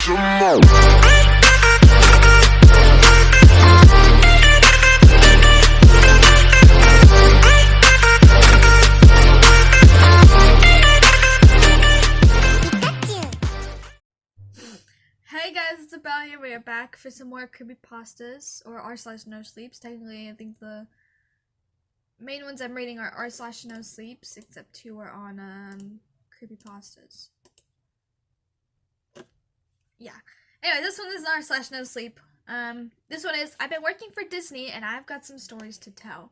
more. Hey guys, it's Abel here. We are back for some more creepypastas, or r/no-sleeps. Technically, I think the main ones I'm reading are r/no-sleeps, except two are on creepypastas. Yeah. Anyway, this one is r/no-sleep. This one is, I've been working for Disney and I've got some stories to tell.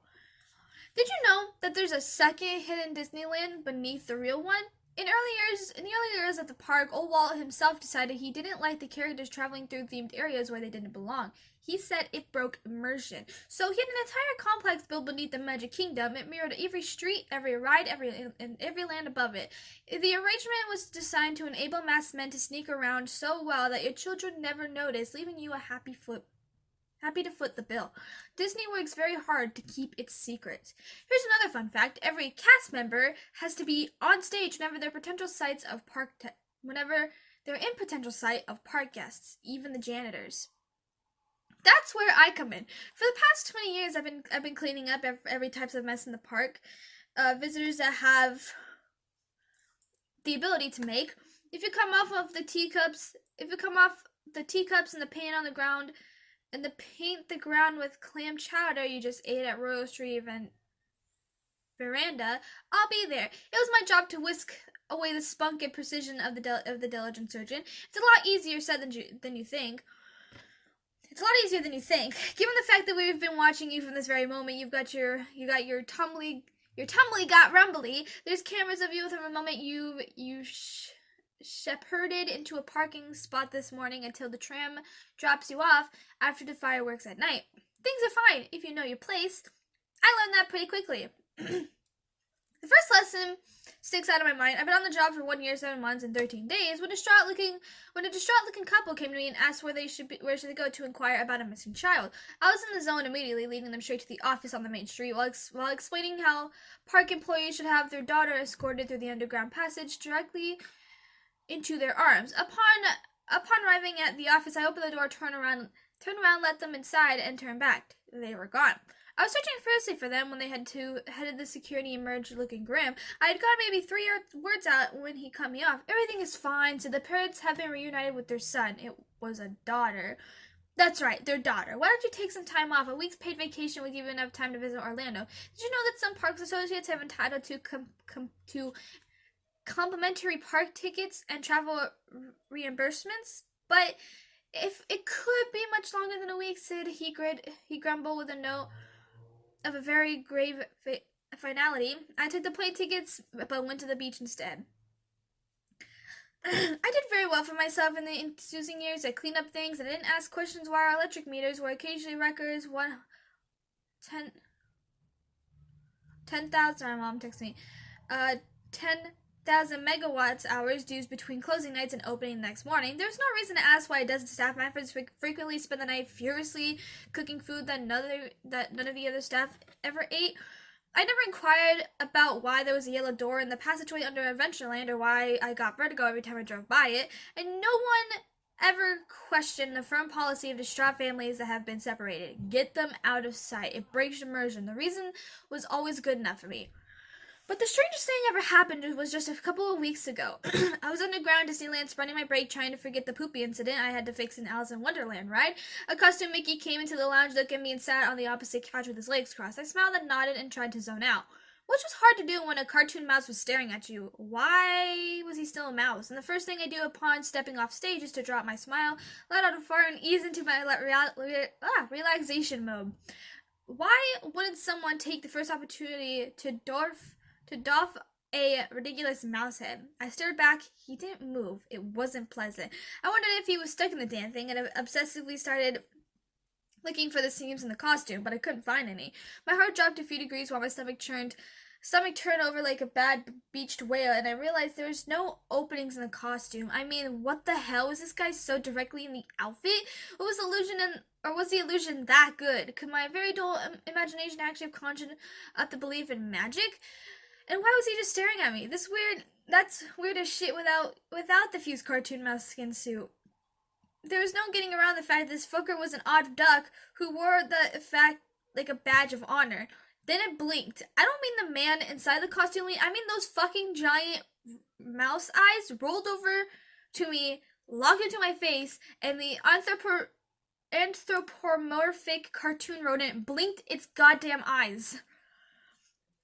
Did you know that there's a second hidden Disneyland beneath the real one? In the early years at the park, old Walt himself decided he didn't like the characters traveling through themed areas where they didn't belong. He said it broke immersion. So he had an entire complex built beneath the Magic Kingdom. It mirrored every street, every ride, and every land above it. The arrangement was designed to enable masked men to sneak around so well that your children never noticed, leaving you happy to foot the bill. Disney works very hard to keep its secrets. Here's another fun fact. Every cast member has to be on stage whenever they're in potential sight of park guests, even the janitors. That's where I come in. For the past 20 years, I've been cleaning up every type of mess in the park. Visitors that have the ability to make. If you come off the teacups and the paint on the ground, and to paint the ground with clam chowder you just ate at Royal Street Veranda, I'll be there. It was my job to whisk away the spunk and precision of the diligent surgeon. It's a lot easier said than you think. It's a lot easier than you think. Given the fact that we've been watching you from this very moment, you got your tumbly got rumbly. There's cameras of you from the moment you shepherded into a parking spot this morning until the tram drops you off after the fireworks at night. Things are fine if you know your place. I learned that pretty quickly. The first lesson sticks out of my mind. I've been on the job for 1 year, 7 months, and 13 days when a distraught-looking couple came to me and asked where should they go to inquire about a missing child. I was in the zone immediately, leading them straight to the office on the main street while explaining how park employees should have their daughter escorted through the underground passage directly into their arms. Upon arriving at the office, I opened the door, turned around, let them inside, and turned back. They were gone. I was searching fiercely for them when they headed the security emerged looking grim. I had got maybe 3 words out when he cut me off. Everything is fine, so the parents have been reunited with their son. It was a daughter. That's right, their daughter. Why don't you take some time off? A week's paid vacation would give you enough time to visit Orlando. Did you know that some parks associates have entitled to complimentary park tickets and travel reimbursements? But if it could be much longer than a week, said he grumbled with a note of a very grave finality. I took the plane tickets but went to the beach instead. I did very well for myself in the ensuing years. I cleaned up things. I didn't ask questions why our electric meters were occasionally records. 10,000. My mom texted me. 10,000 megawatts hours dues between closing nights and opening the next morning. There's no reason to ask why a dozen staff members frequently spend the night furiously cooking food that none of the other staff ever ate. I never inquired about why there was a yellow door in the passageway under Adventureland or why I got vertigo every time I drove by it, and no one ever questioned the firm policy of distraught families that have been separated. Get them out of sight. It breaks immersion. The reason was always good enough for me. But the strangest thing ever happened was just a couple of weeks ago. I was underground Disneyland spending my break trying to forget the poopy incident I had to fix in Alice in Wonderland ride. A costume Mickey came into the lounge, looked at me, and sat on the opposite couch with his legs crossed. I smiled and nodded and tried to zone out, which was hard to do when a cartoon mouse was staring at you. Why was he still a mouse? And the first thing I do upon stepping off stage is to drop my smile, let out a fart, and ease into my relaxation mode. Why wouldn't someone take the first opportunity to doff a ridiculous mouse head? I stared back. He didn't move. It wasn't pleasant. I wondered if he was stuck in the damn thing and obsessively started looking for the seams in the costume, but I couldn't find any. My heart dropped a few degrees while my stomach turned over like a bad beached whale, and I realized there was no openings in the costume. I mean, what the hell? Was this guy so directly in the outfit? Was the illusion that good? Could my very dull imagination actually have conjured up the belief in magic? And why was he just staring at me? That's weird as shit without the fused cartoon mouse skin suit. there was no getting around the fact that this fucker was an odd duck who wore the fact like a badge of honor. Then it blinked. I don't mean the man inside the costume. I mean those fucking giant mouse eyes rolled over to me, locked into my face, and the anthropomorphic cartoon rodent blinked its goddamn eyes.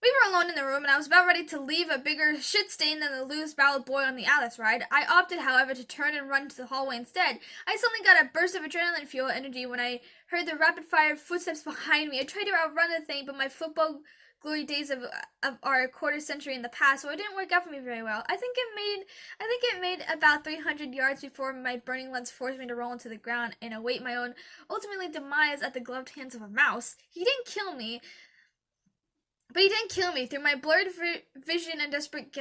We were alone in the room, and I was about ready to leave a bigger shit stain than the loose-boweled boy on the Alice ride. I opted, however, to turn and run to the hallway instead. I suddenly got a burst of adrenaline fuel energy when I heard the rapid-fire footsteps behind me. I tried to outrun the thing, but my football glory days of our quarter century in the past, so it didn't work out for me very well. I think it made about 300 yards before my burning lungs forced me to roll into the ground and await my own ultimately demise at the gloved hands of a mouse. He didn't kill me. But he didn't kill me. Through my blurred vision and desperate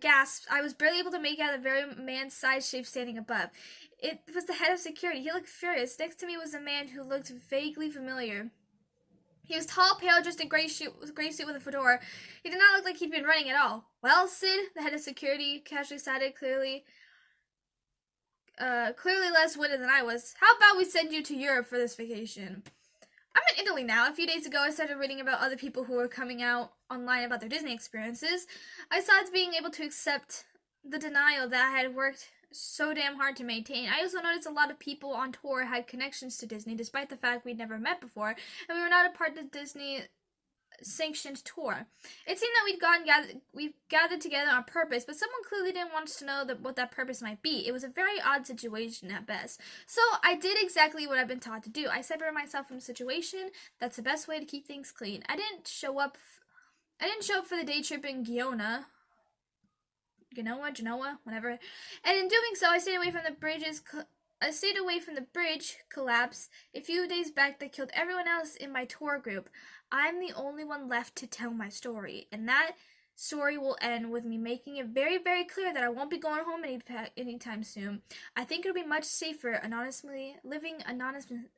gasps, I was barely able to make out the very man's side shape standing above. It was the head of security. He looked furious. Next to me was a man who looked vaguely familiar. He was tall, pale, dressed in gray suit with a fedora. He did not look like he'd been running at all. Well, Sid, the head of security, casually cited, clearly less witted than I was. How about we send you to Europe for this vacation? I'm in Italy now. A few days ago, I started reading about other people who were coming out online about their Disney experiences. I started being able to accept the denial that I had worked so damn hard to maintain. I also noticed a lot of people on tour had connections to Disney, despite the fact we'd never met before, and we were not a part of the Disney sanctioned tour. It seemed that we've gathered together on purpose, but someone clearly didn't want us to know what that purpose might be. It was a very odd situation at best. So I did exactly what I've been taught to do. I separated myself from the situation. That's the best way to keep things clean. I didn't show up for the day trip in Genoa, whatever. And in doing so, I stayed away from the bridge collapse a few days back that killed everyone else in my tour group. I'm the only one left to tell my story, and that story will end with me making it very, very clear that I won't be going home anytime soon. I think it'll be much safer living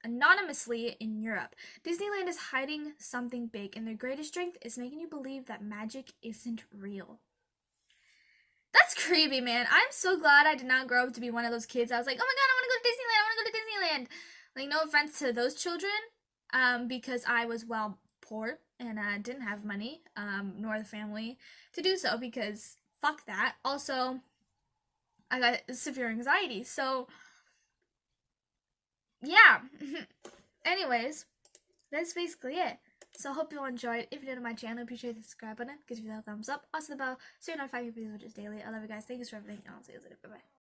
anonymously in Europe. Disneyland is hiding something big, and their greatest strength is making you believe that magic isn't real. That's creepy, man. I'm so glad I did not grow up to be one of those kids. I was like, oh my god, I want to go to Disneyland. I want to go to Disneyland. Like, no offense to those children, because I was, well, poor and didn't have money, nor the family to do so, because fuck that. Also, I got severe anxiety, so yeah. Anyways, that's basically it. So I hope you all enjoyed. If you're new to my channel, appreciate the subscribe button, give me a thumbs up, also the bell, so you're notified of videos which is daily. I love you guys. Thank you for everything, and I'll see you later. Bye bye.